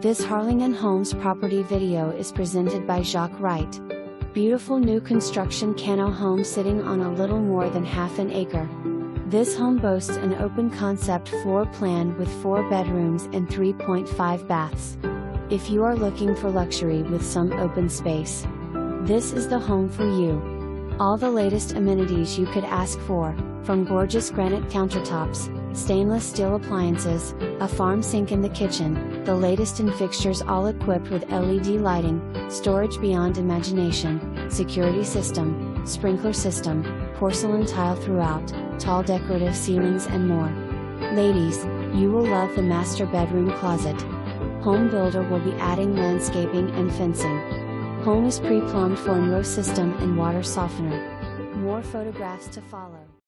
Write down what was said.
This Harlingen Homes property video is presented by Jacques Wright. Beautiful new construction cano home sitting on a little more than half an acre. This home boasts an open concept floor plan with 4 bedrooms and 3.5 baths. If you are looking for luxury with some open space, this is the home for you. All the latest amenities you could ask for, from gorgeous granite countertops, stainless steel appliances, a farm sink in the kitchen, the latest in fixtures all equipped with LED lighting, storage beyond imagination, security system, sprinkler system, porcelain tile throughout, tall decorative ceilings and more. Ladies, you will love the master bedroom closet. Home builder will be adding landscaping and fencing. Home is pre-plumbed for in-row system and water softener. More photographs to follow.